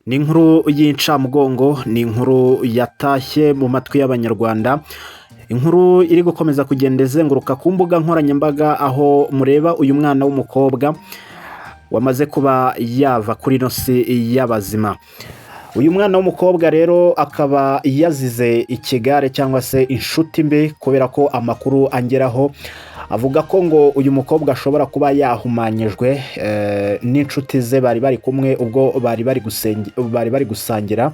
Ni inkuru y'incamugongo, ni inkuru yatashye mu matwi y'abanyarwanda, inkuru iri gukomeza kugenda izenguruka ku mbuga nkoranyambaga, aho mureba uyu mwana w'umukobwa wamaze kuba yava kuri ino si y'abazima. Uyu mwana w'umukobwa rero akaba yazize ikigare cyangwa se inshuti mbi, kubera ko amakuru angeraho avuga ko ngo uyu mukobwa ashobora kuba yahumanyijwe n'inshuti ze bari bari kumwe ubwo bari bari gusangira.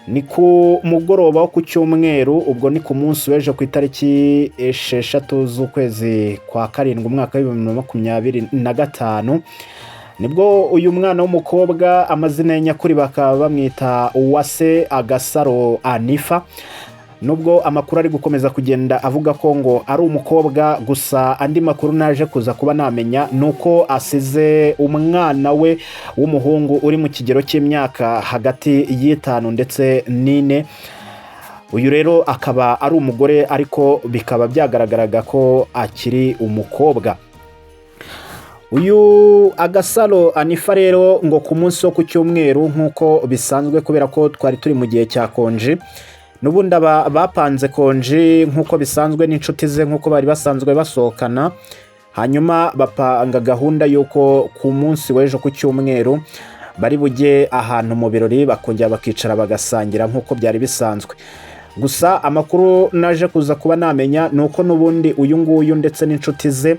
Ni ku mugoroba wo ku cyumweru, ubwo ni ku munsi w'ejo ku itariki 6 z'ukwezi kwa karindwi umwaka wa 2025, nibwo uyu mwana w'umukobwa amazina ye nyakuri bakaba bamwita Uwase Agasaro Anifa. Nubwo amakuru ari gukomeza kugenda avuga ko ngo ari umukobwa, gusa andi makuru naje kuza kuba namenya nuko asize umwana we w'umuhungu uri mu kigero cy'imyaka hagati y'5 ndetse n'4. Uyu rero akaba ari umugore, ariko bikaba byagaragaraga ko akiri umukobwa. Uyu Agasaro Anifa rero ngo ku munsi wo ku cyumweru nk'uko bisanzwe, kubera ko twari turi mu gihe cya konji, n'ubundi bapanze konji nk'uko bisanzwe n'inshuti ze nk'uko bari basanzwe basohokana, hanyuma bapanga gahunda y'uko ku munsi w'ejo ku cyumweru bari bujye ahantu mu birori, bakongera bakicara bagasangira nk'uko byari bisanzwe. Gusa amakuru naje kuza kuba namenya ni uko n'ubundi uyu nguyu ndetse n'inshuti ze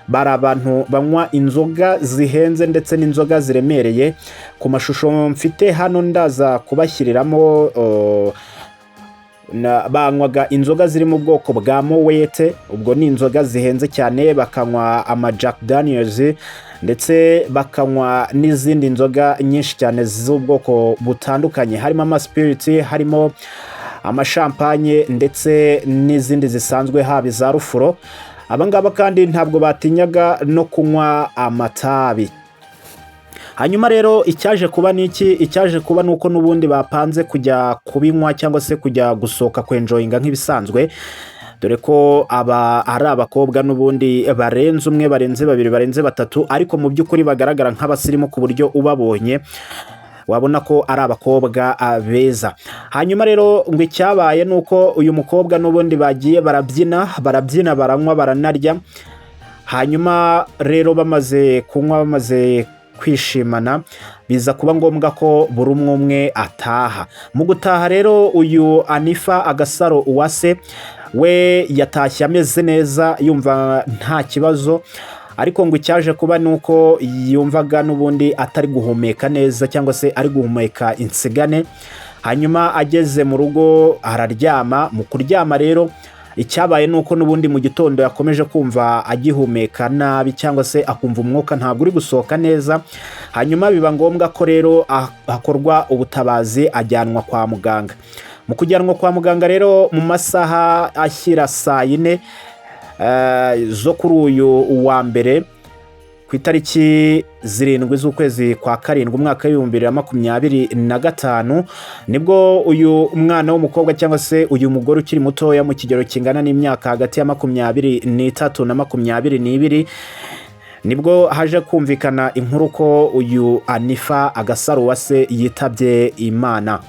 bari abantu banywa inzoga zihenze ndetse n'inzoga ziremereye. Ku mashusho mfite hano ndaza kubashyiriramo, banywaga inzoga ziri mu bwoko bwa Mowete, ubwo ni inzoga zihenze cyane, bakanywa ama Jack Daniels ndetse bakanywa n'izindi nzoga nyinshi cyane z'ubwoko butandukanye, harimo ama spirits, harimo amashampanye ndetse n'izindi zisanzwe haba za rufuro. Abangaba kandi ntabwo batinyaga no kunywa amatabi. Hanyuma rero icyaje kuba niki? Icyaje kuba nuko n'ubundi bapanze kujya kubinywa cyangwa se kujya gusohoka kwenjoyinga nk'ibisanzwe, dore ko ari abakobwa n'ubundi barenze umwe, barenze babiri, barenze batatu, ariko mu by'ukuri bagaragara nk'abasirimu ku buryo ubabonye wabona ko ari abakobwa beza. Hanyuma rero ngo icyabaye nuko uyu mukobwa n'ubundi bagiye barabyina, baranywa, baranarya. Hanyuma rero bamaze kunywa, bamaze kwishimana, biza kuba ngombwa ko buri umwe ataha. Mu gutaha rero uyu Anifa Agasaro Uwase we yatashye ameze neza, yumva nta kibazo, ariko ngo icyaje kuba nuko yumvaga n'ubundi atari guhumeka neza cyangwa se ari guhumeka insigane. Hanyuma ageze mu rugo araryama. Mu kuryama rero icyabaye nuko n'ubundi mu gitondo yakomeje kumva agihumeka nabi, cyangwa se akumva umwuka ntabwo uri gusohoka neza. Hanyuma biba ngombwa ko rero hakorwa ubutabazi, ajyanwa kwa muganga. Mu kujyanwa kwa muganga rero mu masaha ashyira saa 4 zo kuri uyu wa mbere ku itariki 7 z'ukwezi kwa karindwi umwaka wa 2025, nibwo uyu mwana w'umukobwa cyangwa se uyu mugore ukiri mutoya mu kigero kingana n'imyaka hagati ya 23 na 22, nibwo haje kumvikana inkuru ko uyu Anifa Agasaro Uwase yitabye Imana.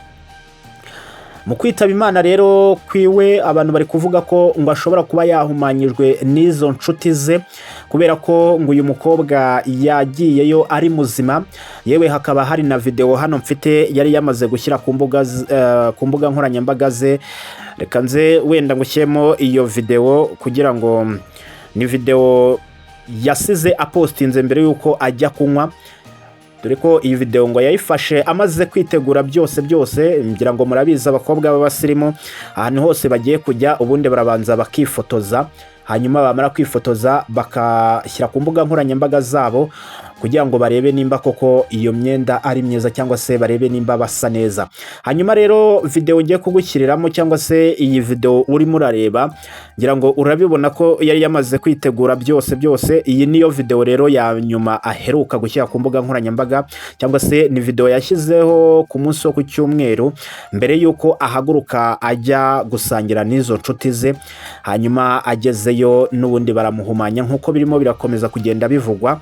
Mu kwitaba Imana rero kwiwe, abantu bari kuvuga ko ngo ashobora kuba yahumanyijwe n'izo nshuti ze, kubera ko ngo uyu mukobwa yagiyeyo ari muzima. Yewe hakaba hari na video hano mfite yari yamaze gushyira ku mbuga nkoranyambaga ze. Reka nze wenda ngushyemo iyo video, kugira ngo ni video yasize apostinze mbere yuko ajya kunywa, dore ko iyi video ngo yayifashe amaze kwitegura byose, ngira ngo murabizi abakobwa b'abasirimu ahantu hose bagiye kujya ubundi barabanza bakifotoza, hanyuma bamara kwifotoza bakashyira ku mbuga nkoranyambaga zabo kugira ngo barebe nimba koko iyo myenda ari myiza, cyangwa se barebe nimba basa neza. Hanyuma rero video ngiye kugushyiriramo, cyangwa se iyi video urimo urareba, ngira ngo urabibona ko yari yamaze kwitegura byose. Iyi niyo video rero ya nyuma aheruka gushyira ku mbuga nkoranyambaga, cyangwa se ni video yashyizeho ku munsi wo ku cyumweru mbere yuko ahaguruka ajya gusangira n'izo nshuti ze. Hanyuma agezeyo n'ubundi baramuhumanya nk'uko birimo birakomeza kugenda bivugwa.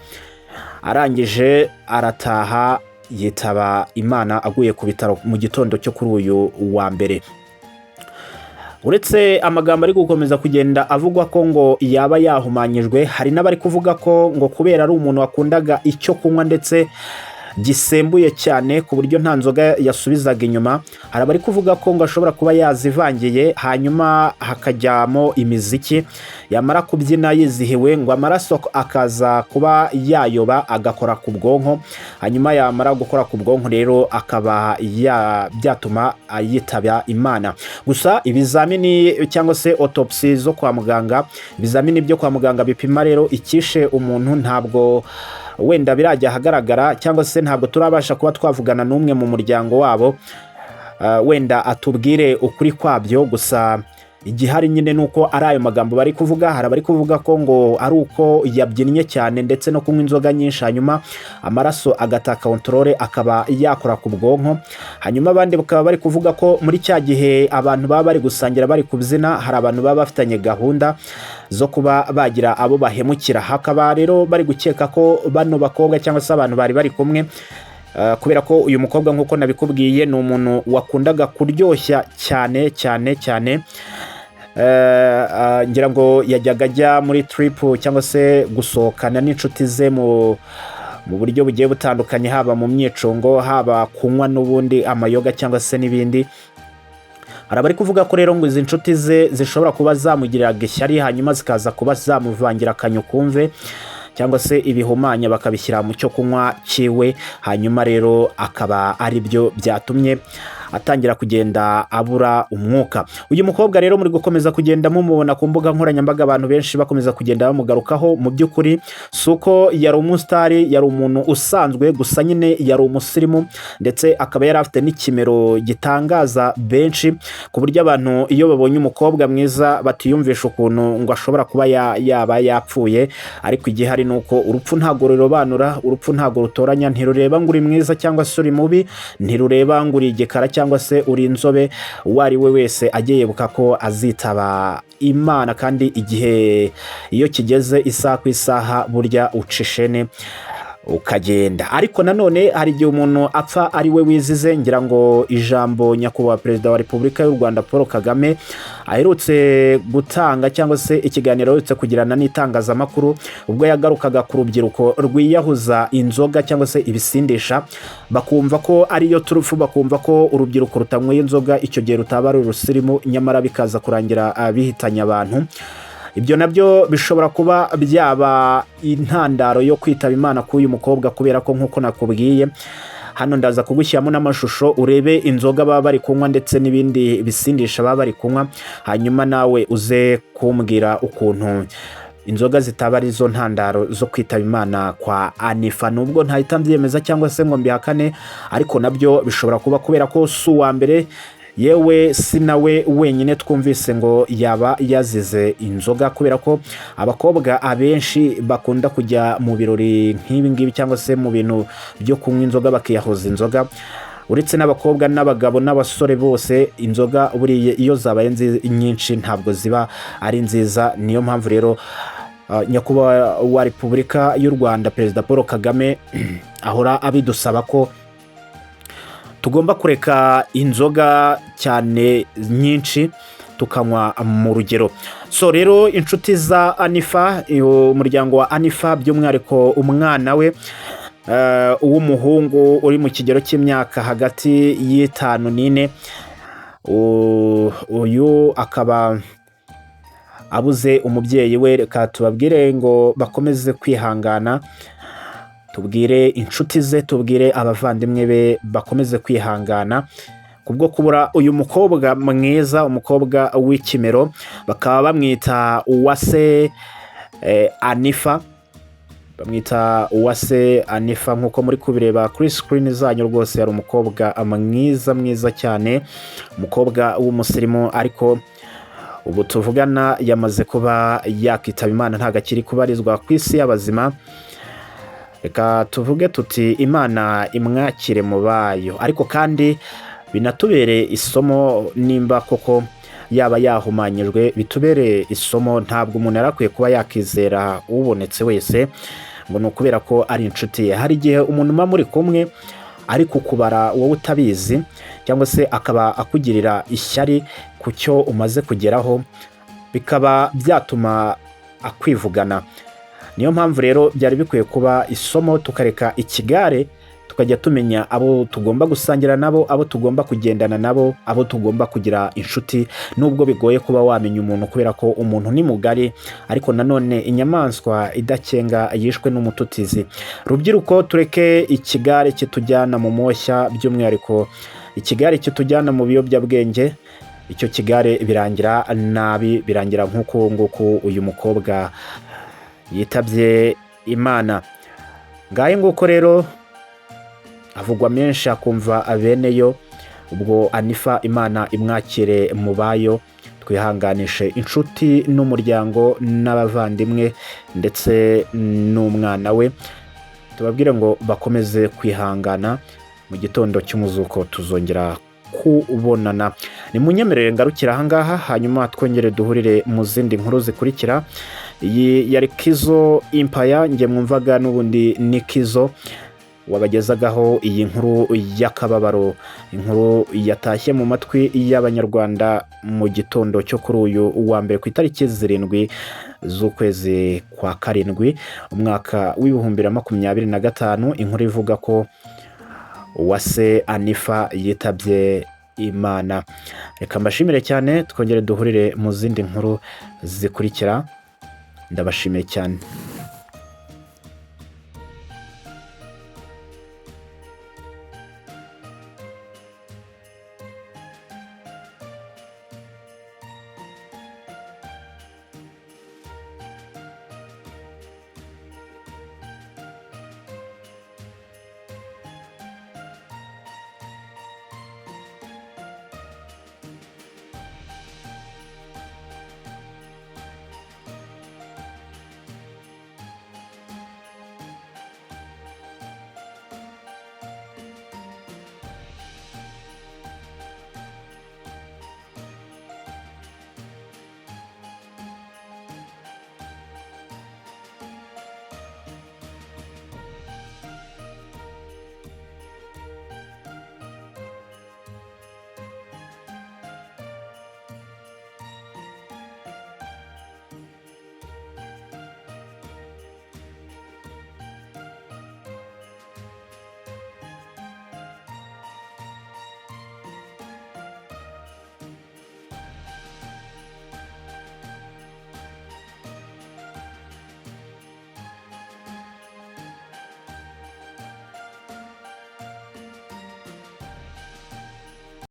Arangije arataha yitaba Imana aguye ku bitaro mu gitondo cyo kuri uyu wa mbere. Uretse amagambo ari gukomeza kugenda avugwa ko ngo yaba yahumanyijwe, hari n'abari kuvuga ko ngo kubera ari umuntu wakundaga icyo kunywa ndetse gisembuye cyane ku buryo nta nzoga yasubizaga inyuma, hari abari kuvuga ko ngo ashobora kuba yazivangiye hanyuma hakajyamo imiziki, yamara kubyina yizihiwe ngo amaraso akaza kuba yayoba agakora ku bwonko, hanyuma yamara gukora ku bwonko rero akaba byatuma yitaba Imana. Gusa ibizamini cyangwa se autopsy zo kwa muganga, ibizamini byo kwa muganga bipima rero icyishe umuntu ntabwo wenda birajya ahagaragara, cyangwa se ntabwo turabasha kuba twavugana n'umwe mu muryango wabo wenda atubwire ukuri kwabyo. Gusa igihari nyine nuko ari ayo magambo bari kuvuga. Hari abari kuvuga ko ngo ari uko yabyinnye cyane ndetse no kunywa inzoga nyinshi, hanyuma amaraso agataka controle akaba yakora ku bwonko. Hanyuma abandi bakaba bari kuvuga ko muri cya gihe abantu baba bari gusangira bari kubyina, hari abantu baba bafitanye gahunda zo kuba bagira abo bahemukira. Hakaba rero bari gukeka ko bano bakobwa cyangwa se abantu bari kumwe, kubera ko uyu mukobwa nk'uko nabikubwiye ni umuntu wakundaga kuryoshya cyane cyane cyane. Ngira ngo yajyaga ajya muri trip cyangwa se gusohokana n'inshuti ze mu buryo bugiye butandukanye, haba mu myicungo, haba kunywa n'ubundi amayoga cyangwa se n'ibindi. Hari abari kuvuga ko rero ngo izi nshuti ze zishobora kuba zamugiriraga ishyari, hanyuma zikaza kuba zamuvangira akanyukumve cyangwa se ibihumanya bakabishyira mu cyo kunywa cyiwe, hanyuma rero akaba ari byo byatumye atangira kugenda abura umwuka. Uyu mukobwa rero muri gukomeza kugenda mumubona ku mbuga nkoranyambaga, abantu benshi bakomeza kugenda bamugarukaho. Mu by'ukuri suko yari umusitari, yari umuntu usanzwe, gusa nyine yari umusirimu ndetse akaba yari afite n'ikimero gitangaza benshi, ku buryo abantu iyo babonye umukobwa mwiza batiyumvisha ukuntu ngo ashobora kuba yaba yapfuye. Ariko igihari nuko urupfu ntago rurobanura, urupfu ntago rutoranya, ntirureba ngo uri mwiza cyangwa se uri mubi, ntirureba ngo uri igikara cyangwa se uri inzobe. Uwo ari we wese agiye yibuka ko azitaba Imana, kandi igihe iyo kigeze isaha ku isaha burya ucishene ukagenda. Ariko nanone hari igihe umuntu apfa ari we wizize. Ngira ngo ijambo nyakubahwa Perezida wa Repubulika y'u Rwanda Paul Kagame aherutse gutanga cyangwa se ikiganiro aherutse kugirana n'itangazamakuru, ubwo yagarukaga ku rubyiruko rwiyahuza inzoga cyangwa se ibisindisha, bakumva ko ariyo turufu, bakumva ko urubyiruko rutanyweye inzoga icyo gihe rutaba ari urusirimu, nyamara bikaza kurangira bihitanye abantu. Ibyo nabyo bishobora kuba byaba intandaro yo kwitaba Imana k'uyu mukobwa, kubera ko nk'uko nakubwiye hano ndaza kugushyiramo n'amashusho urebe inzoga baba bari kunywa ndetse n'ibindi bisindisha baba bari kunywa, hanyuma nawe uze kumbwira ukuntu inzoga zitaba ari zo ntandaro zo kwitaba Imana kwa Anifa. Nubwo ntahita mbyemeza cyangwa se ngo mbihakane, ariko nabyo bishobora kuba, kubera ko si uwa mbere yewe si nawe wenyine twumvise ngo yaba yazize inzoga, kubera ko abakobwa abenshi bakunda kujya mu birori nk'ibi ngibi cyangwa se mu bintu byo kunywa inzoga bakiyahuza inzoga. Uretse n'abakobwa n'abagabo n'abasore bose, inzoga buriya iyo zabaye nyinshi ntabwo ziba ari nziza. Niyo mpamvu rero nyakubahwa wa Repubulika y'u Rwanda Perezida Paul Kagame ahora abidusaba ko tugomba kureka inzoga cyane nyinshi tukanywa mu rugero. So rero inshuti za Anifa, umuryango wa Anifa, by'umwihariko umwana we uw'umuhungu uri mu kigero cy'imyaka hagati y'5 n'4, uyu akaba abuze umubyeyi we. Reka tubabwire ngo bakomeze kwihangana, tubwire inshuti ze, tubwire abavandimwe be bakomeze kwihangana kubwo kubura uyu mukobwa mwiza, umukobwa w'ikimero. Bakaba bamwita Uwase Anifa, bamwita Uwase Anifa nk'uko muri kubireba kuri screen zanyu. Rwose yari umukobwa mwiza cyane, umukobwa w'umusirimu, ariko ubu tuvugana yamaze kuba yakitaba Imana, ntago akiri kubarizwa ku isi y'abazima. Reka tuvuge tuti Imana imwakire mu bayo, ariko kandi binatubere isomo, nimba koko yaba yahumanyijwe bitubere isomo. Ntabwo umuntu yarakwiye kuba yakizera ubonetse wese ngo ni ukubera ko ari inshuti ye. Hari igihe umuntu muba muri kumwe ariko kubara wowe utabizi cyangwa se akaba akugirira ishyari ku cyo umaze kugeraho, bikaba byatuma akwivugana. Niyo mpamvu rero byari bikwiye kuba isomo tukareka ikigare, tukajya tumenya abo tugomba gusangira nabo, abo tugomba kugendana nabo, abo tugomba kugira inshuti. Nubwo bigoye kuba wamenya umuntu kubera ko umuntu ni mugari, ariko nanone inyamaswa idakenga yishwe n'umututizi. Rubyiruko, tureke ikigare kitujyana mu moshya, by'umwihariko ikigare kitujyana mu biyobyabwenge. Icyo kigare birangira nabi, birangira nk'uko nguko uyu mukobwa yitabye Imana. Ngahe nguko rero avugwa menshi akumva abeneyo. Ubwo Anifa Imana imwakire mu bayo, twihanganishe inshuti n'umuryango n'abavandimwe ndetse n'umwana we, tubabwire ngo bakomeze kwihangana. Mu gitondo cy'umuzuko tuzongera kubonana. Ni munyemerere ngarukira ahangaha, hanyuma twongere duhurire mu zindi nkuru zikurikira. Iyi yari Kizo Empire, nge mwumvaga n'ubundi ni Kizo wabagezagaho iyi nkuru y'akababaro, inkuru yatashye mu matwi y'abanyarwanda mu gitondo cyo kuri uyu wa mbere ku itariki 7 z'ukwezi kwa karindwi umwaka w'2025. Inkuru ivuga ko Uwase Anifa yitabye Imana. Reka mbashimire cyane, twongere duhurire mu zindi nkuru zikurikira. Ndabashimiye cyane.